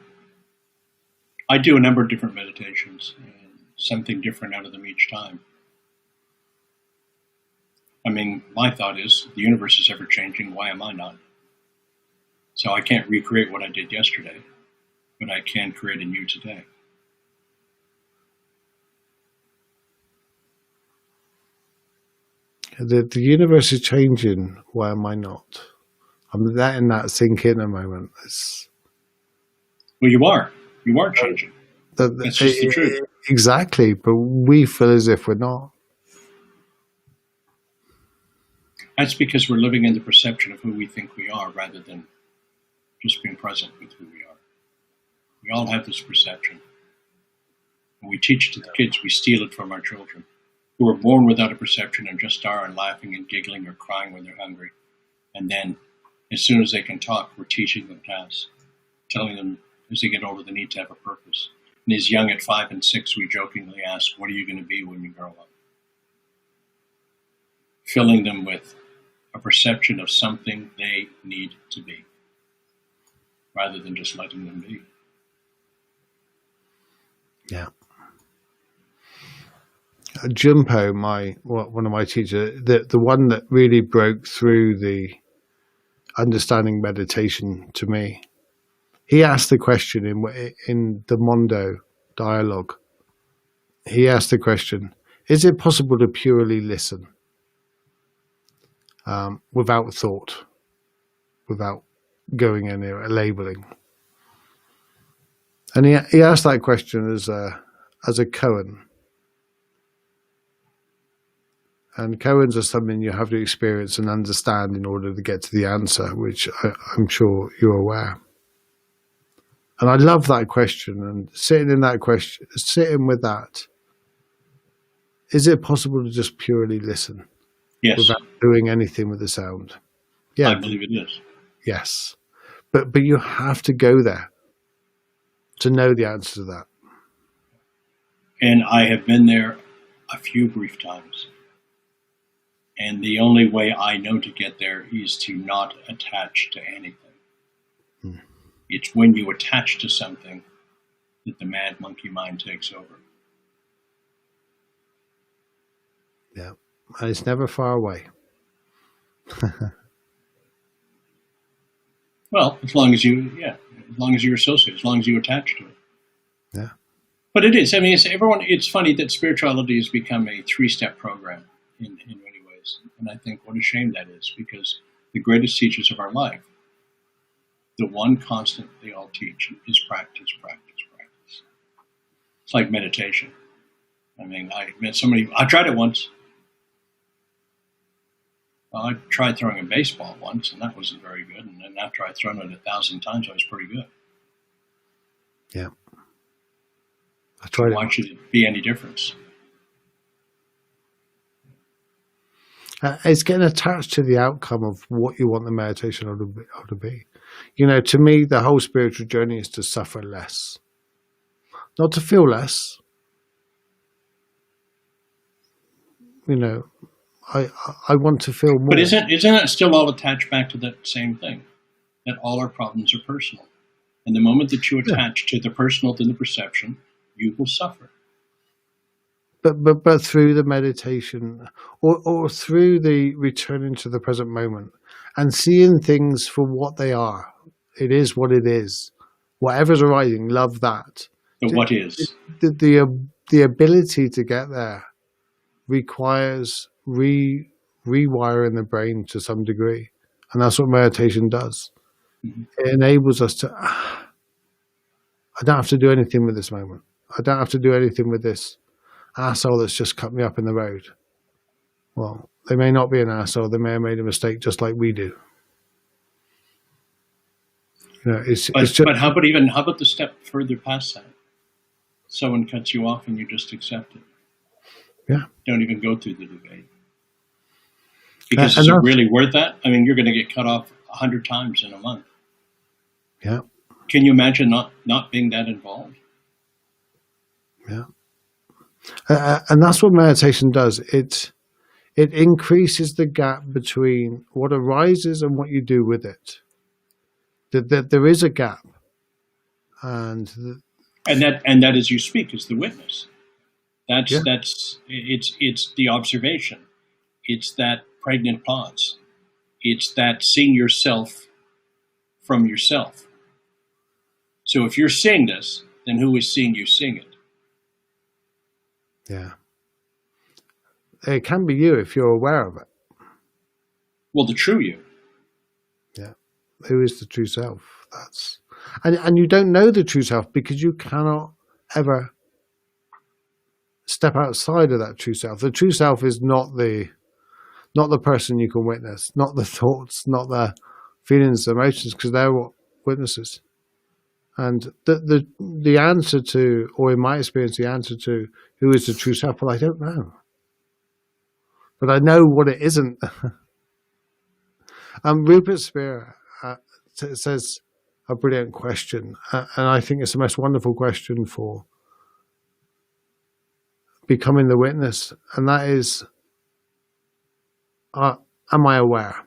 S2: I do a number of different meditations and something different out of them each time. I mean, my thought is the universe is ever changing. Why am I not? So I can't recreate what I did yesterday, but I can create a new today.
S1: The universe is changing. Why am I not? I'm letting that sink in a moment.
S2: Well, you are. You are changing. That's just the truth.
S1: Exactly, but we feel as if we're not.
S2: That's because we're living in the perception of who we think we are rather than just being present with who we are. We all have this perception. When we teach it to the kids, we steal it from our children, who are born without a perception and just are and laughing and giggling or crying when they're hungry. And then, as soon as they can talk, we're teaching them tasks, telling them as they get older they need to have a purpose. And as young at 5 and 6, we jokingly ask, what are you going to be when you grow up? Filling them with a perception of something they need to be, rather than just letting them be.
S1: Yeah. Jumpo, one of my teachers, the one that really broke through the understanding meditation to me. He asked the question in the Mondo dialogue. He asked the question: is it possible to purely listen without thought, without going anywhere, labeling? And he asked that question as a koan. And koans are something you have to experience and understand in order to get to the answer, which I'm sure you're aware. And I love that question, and sitting with that. Is it possible to just purely listen?
S2: Yes.
S1: Without doing anything with the sound? Yeah.
S2: I believe it is.
S1: Yes. But you have to go there to know the answer to that.
S2: And I have been there a few brief times. And the only way I know to get there is to not attach to anything. It's when you attach to something that the mad monkey mind takes over.
S1: Yeah. And it's never far away.
S2: Well, as long as you associate, as long as you attach to it.
S1: Yeah.
S2: But it is. I mean, it's funny that spirituality has become a 3-step program in many ways. And I think what a shame that is, because the greatest teachers of our life, the one constant they all teach is practice, practice, practice. It's like meditation. I mean, I tried it once. Well, I tried throwing a baseball once, and that wasn't very good. And then after I'd thrown it 1,000 times, I was pretty good.
S1: Yeah. I tried it.
S2: Why should it be any difference?
S1: It's getting attached to the outcome of what you want the meditation to be. You know, to me, the whole spiritual journey is to suffer less. Not to feel less. You know, I want to feel more.
S2: But isn't it still all attached back to that same thing? That all our problems are personal. And the moment that you attach to the personal to the perception, you will suffer.
S1: But through the meditation or through the returning to the present moment and seeing things for what they are. It is what it is. Whatever's arising, love that.
S2: What is?
S1: The ability to get there requires rewiring the brain to some degree. And that's what meditation does. Mm-hmm. It enables us to, I don't have to do anything with this moment. I don't have to do anything with this asshole that's just cut me up in the road. Well, they may not be an asshole. They may have made a mistake just like we do. You know,
S2: but how about the step further past that? Someone cuts you off and you just accept it.
S1: Yeah.
S2: Don't even go through the debate. Because is it really worth that? I mean, you're going to get cut off 100 times in a month.
S1: Yeah.
S2: Can you imagine not being that involved?
S1: Yeah. And that's what meditation does. It increases the gap between what arises and what you do with it. That there is a gap, and
S2: that as you speak is the witness. It's the observation. It's that pregnant pause. It's that seeing yourself from yourself. So if you're seeing this, then who is seeing you seeing it?
S1: Yeah. It can be you if you're aware of it.
S2: Well, the true you.
S1: Yeah. Who is the true self? And you don't know the true self because you cannot ever step outside of that true self. The true self is not the person you can witness, not the thoughts, not the feelings, emotions, because they're what witnesses. And the answer to, or in my experience, the answer to who is the true self, well, I don't know. But I know what it isn't. Rupert Spear says a brilliant question, and I think it's the most wonderful question for becoming the witness, and that is, am I aware?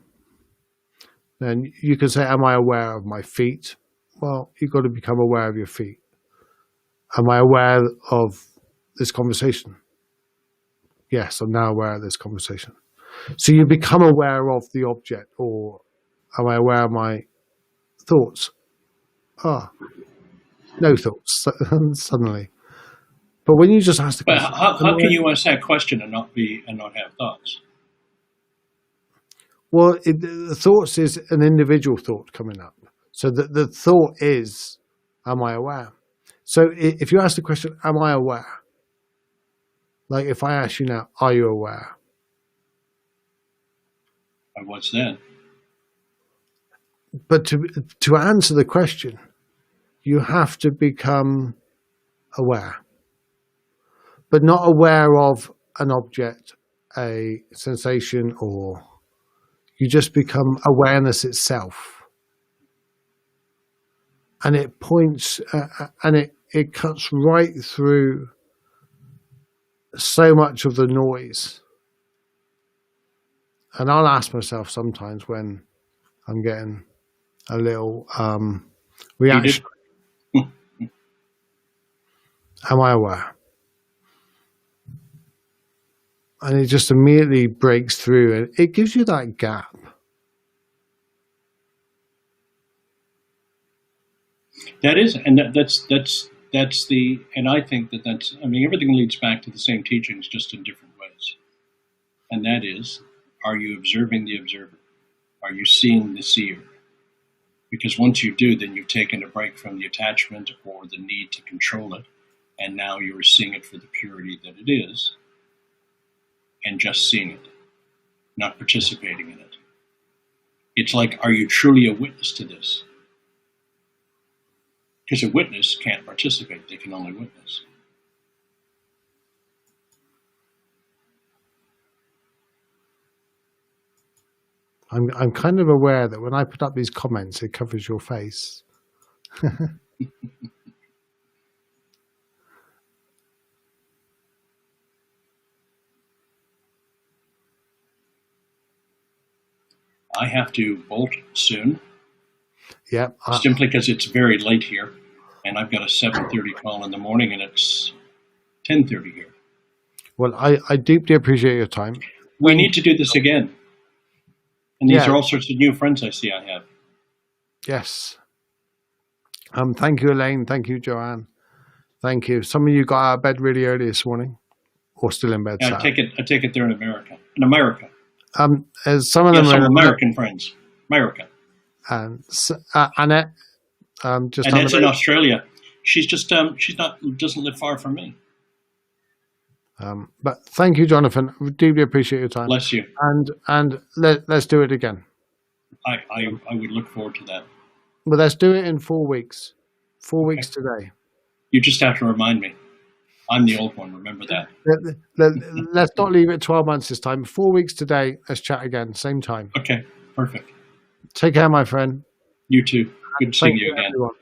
S1: And you can say, am I aware of my feet? Well, you've got to become aware of your feet. Am I aware of this conversation? Yes, I'm now aware of this conversation. So you become aware of the object, or am I aware of my thoughts? No thoughts suddenly. But when you just ask the
S2: But
S1: question,
S2: how can you ask that question and not have thoughts?
S1: well, the thoughts is an individual thought coming up. So the thought is, am I aware? So if you ask the question, am I aware? Like if I ask you now, are you aware?
S2: And what's then?
S1: But to answer the question, you have to become aware, but not aware of an object, a sensation, or you just become awareness itself. And it points and it cuts right through so much of the noise. And I'll ask myself sometimes when I'm getting a little reaction, am I aware? And it just immediately breaks through, and it gives you that gap.
S2: That is, and that's the, and I think that's, I mean, everything leads back to the same teachings, just in different ways. And that is, are you observing the observer? Are you seeing the seer? Because once you do, then you've taken a break from the attachment or the need to control it, and now you're seeing it for the purity that it is, and just seeing it, not participating in it. It's like, are you truly a witness to this? Because a witness can't participate, they can only witness.
S1: I'm kind of aware that when I put up these comments, it covers your face.
S2: I have to bolt soon.
S1: Yeah.
S2: Simply because it's very late here, and I've got a 7:30 call in the morning, and it's 10:30 here.
S1: Well, I deeply appreciate your time.
S2: We need to do this again. And these are all sorts of new friends I see I have.
S1: Yes. Thank you, Elaine. Thank you, Joanne. Thank you. Some of you got out of bed really early this morning, or still in bed.
S2: Yeah, I take it they're in America. In America.
S1: As some of them
S2: some
S1: are
S2: American friends. America.
S1: And Annette,
S2: Annette's in Australia. She's just doesn't live far from me.
S1: But thank you, Jonathan. We deeply appreciate your time.
S2: Bless you.
S1: And let's do it again.
S2: I would look forward to that.
S1: Well, let's do it in 4 weeks. 4 weeks today.
S2: You just have to remind me. I'm the old one. Remember that.
S1: Let's not leave it 12 months this time. 4 weeks today. Let's chat again. Same time.
S2: Okay. Perfect.
S1: Take care, my friend.
S2: You too. Good seeing you again.
S1: Everyone.